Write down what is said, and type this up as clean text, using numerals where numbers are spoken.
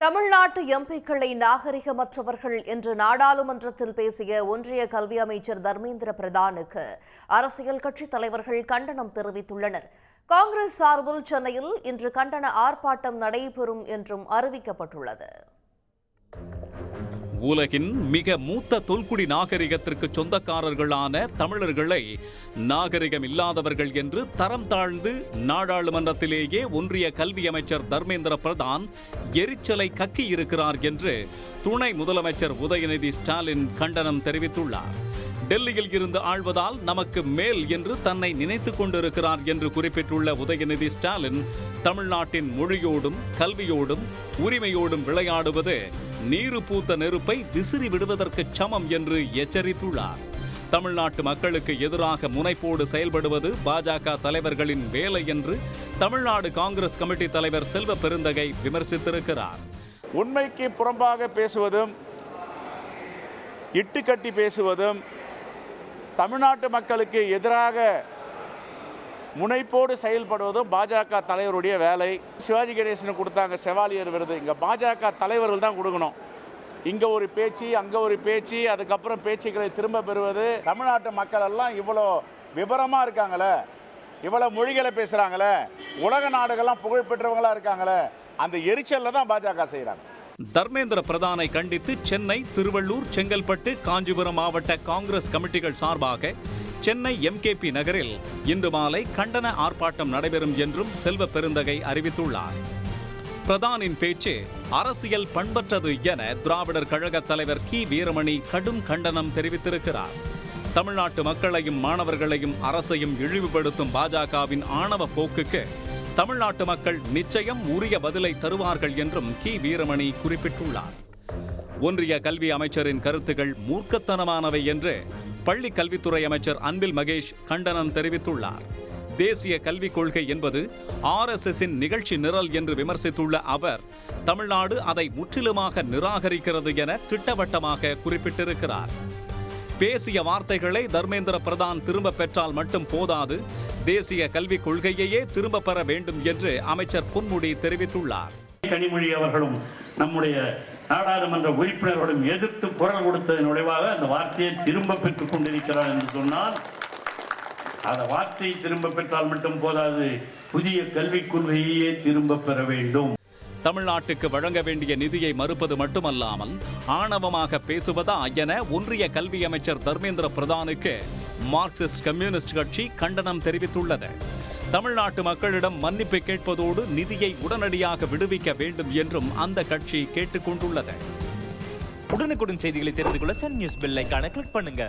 தமிழ்நாட்டு எம்பிக்களை நாகரிகமற்றவர்கள் என்று நாடாளுமன்றத்தில் பேசிய ஒன்றிய கல்வி அமைச்சர் தர்மேந்திர பிரதானுக்கு அரசியல் கட்சித் தலைவர்கள் கண்டனம் தெரிவித்துள்ளனர். காங்கிரஸ் சார்பில் சென்னையில் இன்று கண்டன ஆர்ப்பாட்டம் நடைபெறும் என்றும் அறிவிக்கப்பட்டுள்ளது. உலகின் மிக மூத்த தொல்குடி நாகரிகத்திற்கு சொந்தக்காரர்களான தமிழர்களை நாகரிகம் இல்லாதவர்கள் என்று தரம் தாழ்ந்து நாடாளுமன்றத்திலேயே ஒன்றிய கல்வி அமைச்சர் தர்மேந்திர பிரதான் எரிச்சலை கக்கியிருக்கிறார் என்று துணை முதலமைச்சர் உதயநிதி ஸ்டாலின் கண்டனம் தெரிவித்துள்ளார். டெல்லியில் இருந்து ஆள்வதால் நமக்கு மேல் என்று தன்னை நினைத்துக் கொண்டிருக்கிறார் என்று குறிப்பிட்டுள்ள உதயநிதி ஸ்டாலின், தமிழ்நாட்டின் மொழியோடும் கல்வியோடும் உரிமையோடும் விளையாடுவது நீரு பூத்த நெருப்பை விசிறி விடுவதற்கு சமம் என்று எச்சரித்துள்ளார். தமிழ்நாட்டு மக்களுக்கு எதிராக முனைப்போடு செயல்படுவது பாஜக தலைவர்களின் வேலை என்று தமிழ்நாடு காங்கிரஸ் கமிட்டி தலைவர் செல்வ பெருந்தகை விமர்சித்திருக்கிறார். உண்மைக்கு புறம்பாக பேசுவதும் இட்டுக்கட்டி பேசுவதும் தமிழ்நாட்டு மக்களுக்கு எதிராக முனைப்போடு செயல்படுவதும் பாஜக தலைவருடைய வேலை. சிவாஜி கணேசனுக்கு கொடுத்தாங்க செவாலியர் விருது, இங்கே பாஜக தலைவர்கள் தான் கொடுக்கணும். இங்கே ஒரு பேச்சு, அங்கே ஒரு பேச்சு, அதுக்கப்புறம் பேச்சுக்களை திரும்ப பெறுவது. தமிழ்நாட்டு மக்கள் எல்லாம் இவ்வளோ விபரமாக இருக்காங்களே, இவ்வளோ மொழிகளை பேசுகிறாங்களே, உலக நாடுகள்லாம் புகழ்பெற்றவங்களாக இருக்காங்களே, அந்த எரிச்சலில் தான் பாஜக செய்கிறாங்க. தர்மேந்திர பிரதானை கண்டித்து சென்னை, திருவள்ளூர், செங்கல்பட்டு, காஞ்சிபுரம் மாவட்ட காங்கிரஸ் கமிட்டிகள் சார்பாக சென்னை எம்கேபி நகரில் இன்று மாலை கண்டன ஆர்ப்பாட்டம் நடைபெறும் என்றும் செல்வ பெருந்தகை அறிவித்துள்ளார். பிரதானின் பேச்சு அரசியல் பண்பற்றது என திராவிடர் கழக தலைவர் கி வீரமணி கடும் கண்டனம் தெரிவித்திருக்கிறார். தமிழ்நாட்டு மக்களையும் மாணவர்களையும் அரசையும் இழிவுபடுத்தும் பாஜகவின் ஆணவ போக்குக்கு தமிழ்நாட்டு மக்கள் நிச்சயம் உரிய பதிலை தருவார்கள் என்றும் கி வீரமணி குறிப்பிட்டுள்ளார். ஒன்றிய கல்வி அமைச்சரின் கருத்துக்கள் மூர்க்கத்தனமானவை என்று பள்ளி கல்வித்துறை அமைச்சர் அன்பில் மகேஷ் கண்டனம் தெரிவித்துள்ளார். தேசிய கல்விக் கொள்கை என்பது RSSின் நிகழ்ச்சி நிரல் என்று விமர்சித்துள்ள அவர், தமிழ்நாடு அதை முற்றிலுமாக நிராகரிக்கிறது என திட்டவட்டமாக குறிப்பிட்டிருக்கிறார். பேசிய வார்த்தைகளை தர்மேந்திர பிரதான் திரும்ப பெற்றால் மட்டும் போதாது, தேசிய கல்விக் கொள்கையையே திரும்ப பெற வேண்டும் என்று அமைச்சர் பொன்முடி தெரிவித்துள்ளார். கனிமொழி அவர்களும் நம்முடைய நாடாளுமன்ற உறுப்பினர்களும் எதிர்த்து குரல் கொடுத்ததன் விளைவாக அந்த வார்த்தையை திரும்ப பெற்றுக் கொண்டிருக்கிறார் என்று சொன்னால், அந்த வார்த்தையை திரும்ப பெற்றால் மட்டும் போதாது, புதிய கல்விக் கொள்கையே திரும்ப பெற வேண்டும். தமிழ்நாட்டுக்கு வழங்க வேண்டிய நிதியை மறுப்பது மட்டுமல்லாமல் ஆணவமாக பேசுவதா என ஒன்றிய கல்வி அமைச்சர் தர்மேந்திர பிரதானுக்கு மார்க்சிஸ்ட் கம்யூனிஸ்ட் கட்சி கண்டனம் தெரிவித்துள்ளது. தமிழ்நாட்டு மக்களிடம் மன்னிப்பு கேட்பதோடு நிதியை உடனடியாக விடுவிக்க வேண்டும் என்றும் அந்த கட்சி கேட்டுக் கொண்டுள்ளது. உடனுக்குடன் செய்திகளை தெரிந்து கொள்ள சன் நியூஸ் பெல் ஐகானை கிளிக் பண்ணுங்க.